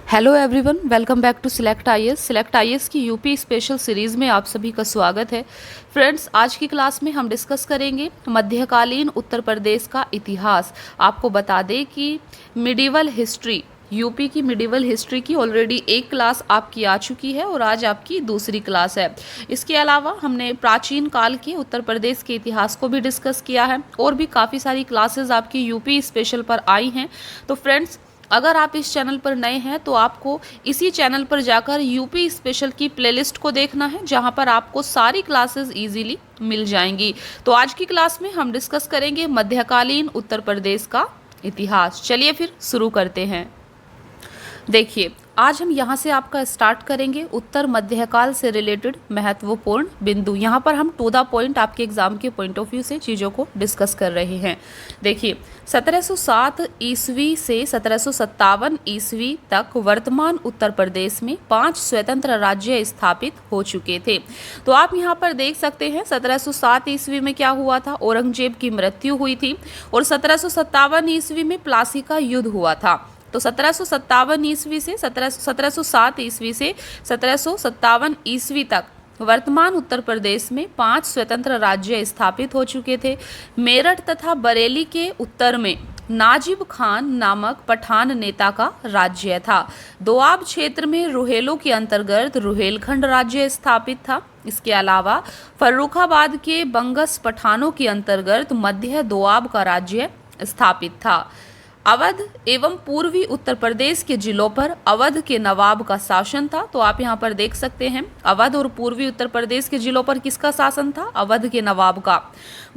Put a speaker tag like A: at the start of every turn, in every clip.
A: Hello everyone, welcome back to select IAS. Select IAS की UP special series में आप सभी का स्वागत है। फ्रेंड्स, आज की क्लास में हम डिस्कस करेंगे मध्यकालीन उत्तर प्रदेश का इतिहास। आपको बता दें कि मिडिवल हिस्ट्री, यूपी की मिडिवल हिस्ट्री की ऑलरेडी एक क्लास आपकी आ चुकी है और आज आपकी दूसरी क्लास है। इसके अलावा हमने प्राचीन काल के उत्तर प्रदेश के इतिहास को भी डिस्कस किया है और भी काफ़ी सारी क्लासेस आपकी यूपी स्पेशल पर आई हैं। तो फ्रेंड्स, अगर आप इस चैनल पर नए हैं तो आपको इसी चैनल पर जाकर यूपी स्पेशल की प्लेलिस्ट को देखना है, जहां पर आपको सारी क्लासेस इजीली मिल जाएंगी। तो आज की क्लास में हम डिस्कस करेंगे मध्यकालीन उत्तर प्रदेश का इतिहास। चलिए फिर शुरू करते हैं। देखिए, आज हम यहाँ से आपका स्टार्ट करेंगे उत्तर मध्यकाल से रिलेटेड महत्वपूर्ण बिंदु। यहाँ पर हम टू द पॉइंट आपके एग्जाम के पॉइंट ऑफ व्यू से चीज़ों को डिस्कस कर रहे हैं। देखिए, 1707 ईस्वी से 1757 ईस्वी तक वर्तमान उत्तर प्रदेश में 5 स्वतंत्र राज्य स्थापित हो चुके थे। तो आप यहाँ पर देख सकते हैं 1707 ईस्वी में क्या हुआ था, औरंगजेब की मृत्यु हुई थी और 1757 ईस्वी में प्लासी का युद्ध हुआ था। तो 1757 ईस्वी से 1707 ईस्वी से 1757 ईस्वी तक वर्तमान उत्तर प्रदेश में 5 स्वतंत्र राज्य स्थापित हो चुके थे। मेरठ तथा बरेली के उत्तर में नाजिब खान नामक पठान नेता का राज्य था। दोआब क्षेत्र में रुहेलों के अंतर्गत रुहेलखंड राज्य स्थापित था। इसके अलावा फर्रुखाबाद के बंगस पठानों के अंतर्गत मध्य दोआब का राज्य स्थापित था। अवध एवं पूर्वी उत्तर प्रदेश के जिलों पर अवध के नवाब का शासन था। तो आप यहाँ पर देख सकते हैं अवध और पूर्वी उत्तर प्रदेश के जिलों पर किसका शासन था, अवध के नवाब का।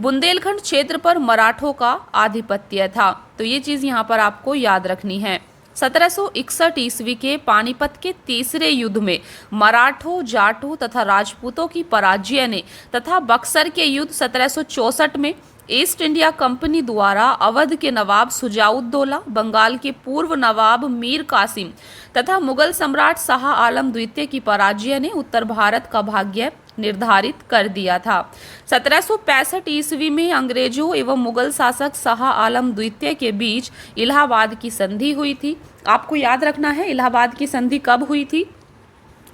A: बुंदेलखंड क्षेत्र पर मराठों का आधिपत्य था। तो ये चीज यहाँ पर आपको याद रखनी है। 1761 ईस्वी के पानीपत के तीसरे युद्ध में मराठों, जाटों तथा राजपूतों की पराजय ने तथा बक्सर के युद्ध 1764 में ईस्ट इंडिया कंपनी द्वारा अवध के नवाब सुजाउद्दौला, बंगाल के पूर्व नवाब मीर कासिम तथा मुगल सम्राट शाह आलम द्वितीय की पराजय ने उत्तर भारत का भाग्य निर्धारित कर दिया था। 1765 ईस्वी में अंग्रेजों एवं मुगल शासक शाह आलम द्वितीय के बीच इलाहाबाद की संधि हुई थी। आपको याद रखना है इलाहाबाद की संधि कब हुई थी,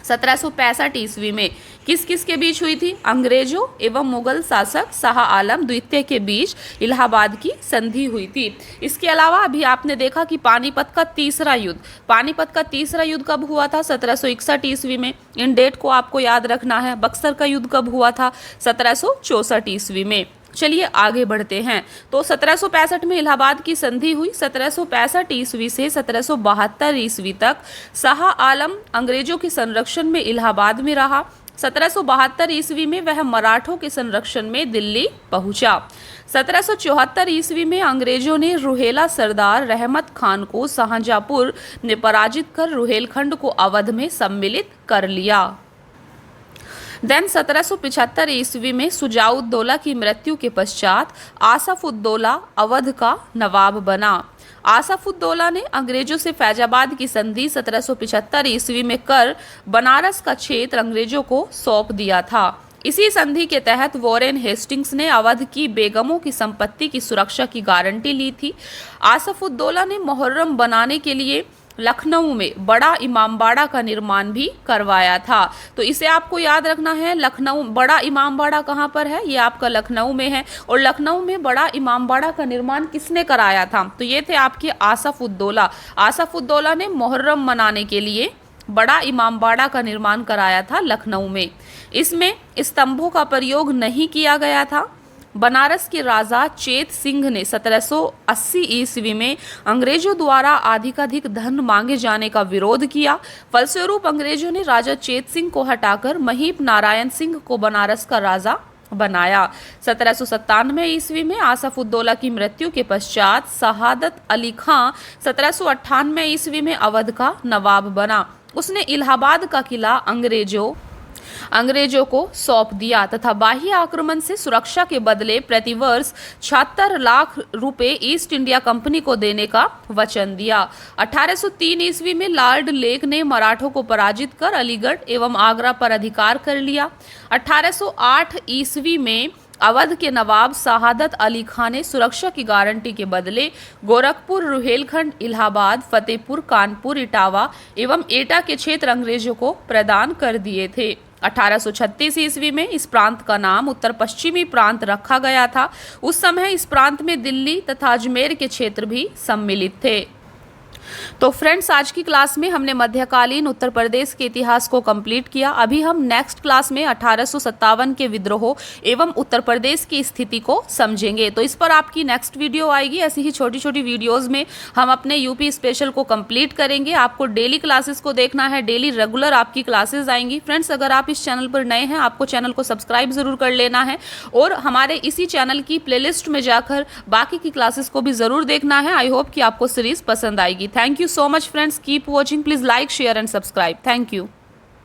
A: 1765 ईस्वी में। किस किस के बीच हुई थी, अंग्रेजों एवं मुगल शासक शाह आलम द्वितीय के बीच इलाहाबाद की संधि हुई थी। इसके अलावा अभी आपने देखा कि पानीपत का तीसरा युद्ध कब हुआ था, 1761 ईस्वी में। इन डेट को आपको याद रखना है। बक्सर का युद्ध कब हुआ था, 1764 ईस्वी में। चलिए आगे बढ़ते हैं। तो 1765 में इलाहाबाद की संधि हुई। 1765 ईस्वी से 1772 ईस्वी तक शाह आलम अंग्रेजों के संरक्षण में इलाहाबाद में रहा। 1772 ईस्वी में वह मराठों के संरक्षण में दिल्ली पहुंचा। 1774 ईस्वी में अंग्रेजों ने रुहेला सरदार रहमत खान को शाहजहांपुर ने पराजित कर रुहेलखंड को अवध में सम्मिलित कर लिया। देन 1775 ईस्वी में सुजाउद्दौला की मृत्यु के पश्चात आसफउद्दौला अवध का नवाब बना। आसफउद्दौला ने अंग्रेजों से फैजाबाद की संधि 1775 ईस्वी में कर बनारस का क्षेत्र अंग्रेजों को सौंप दिया था। इसी संधि के तहत वॉरेन हेस्टिंग्स ने अवध की बेगमों की संपत्ति की सुरक्षा की गारंटी ली थी। आसफउद्दौला ने मुहर्रम बनाने के लिए लखनऊ में बड़ा इमामबाड़ा का निर्माण भी करवाया था। तो इसे आपको याद रखना है। लखनऊ बड़ा इमामबाड़ा कहाँ पर है, ये आपका लखनऊ में है। और लखनऊ में बड़ा इमामबाड़ा का निर्माण किसने कराया था, तो ये थे आपके आसफउद्दौला। आसफउद्दौला ने मुहर्रम मनाने के लिए बड़ा इमामबाड़ा का निर्माण कराया था लखनऊ में। इसमें स्तंभों का प्रयोग नहीं किया गया था। बनारस के राजा चेत सिंह ने 1780 ईस्वी में अंग्रेजों द्वारा अधिकाधिक धन मांगे जाने का विरोध किया। फलस्वरूप अंग्रेजों ने राजा चेत सिंह को हटाकर महीप नारायण सिंह को बनारस का राजा बनाया। 1797 ईस्वी में आसफउद्दौला की मृत्यु के पश्चात शहादत अली खां 1798 ईस्वी में अवध का नवाब बना। उसने इलाहाबाद का किला अंग्रेजों को सौंप दिया तथा बाह्य आक्रमण से सुरक्षा के बदले प्रतिवर्ष 76 लाख रुपए ईस्ट इंडिया कंपनी को देने का वचन दिया। 1803 ईस्वी में लॉर्ड लेक ने मराठों को पराजित कर अलीगढ़ एवं आगरा पर अधिकार कर लिया। 1808 ईस्वी में अवध के नवाब शहादत अली खान ने सुरक्षा की गारंटी के बदले गोरखपुर, रुहेलखंड, इलाहाबाद, फतेहपुर, कानपुर, इटावा एवं एटा के क्षेत्र अंग्रेजों को प्रदान कर दिए थे। 1836 ईस्वी में इस प्रांत का नाम उत्तर पश्चिमी प्रांत रखा गया था। उस समय इस प्रांत में दिल्ली तथा अजमेर के क्षेत्र भी सम्मिलित थे। तो फ्रेंड्स, आज की क्लास में हमने मध्यकालीन उत्तर प्रदेश के इतिहास को कंप्लीट किया। अभी हम नेक्स्ट क्लास में 1857 के विद्रोह एवं उत्तर प्रदेश की स्थिति को समझेंगे। तो इस पर आपकी नेक्स्ट वीडियो आएगी। ऐसी ही छोटी छोटी वीडियोस में हम अपने यूपी स्पेशल को कंप्लीट करेंगे। आपको डेली क्लासेस को देखना है, डेली रेगुलर आपकी क्लासेस आएंगी। फ्रेंड्स, अगर आप इस चैनल पर नए हैं, आपको चैनल को सब्सक्राइब जरूर कर लेना है और हमारे इसी चैनल की प्लेलिस्ट में जाकर बाकी की क्लासेस को भी जरूर देखना है। आई होप कि आपको सीरीज पसंद आएगी। Thank you so much friends. Keep watching. Please like, share and subscribe. Thank you.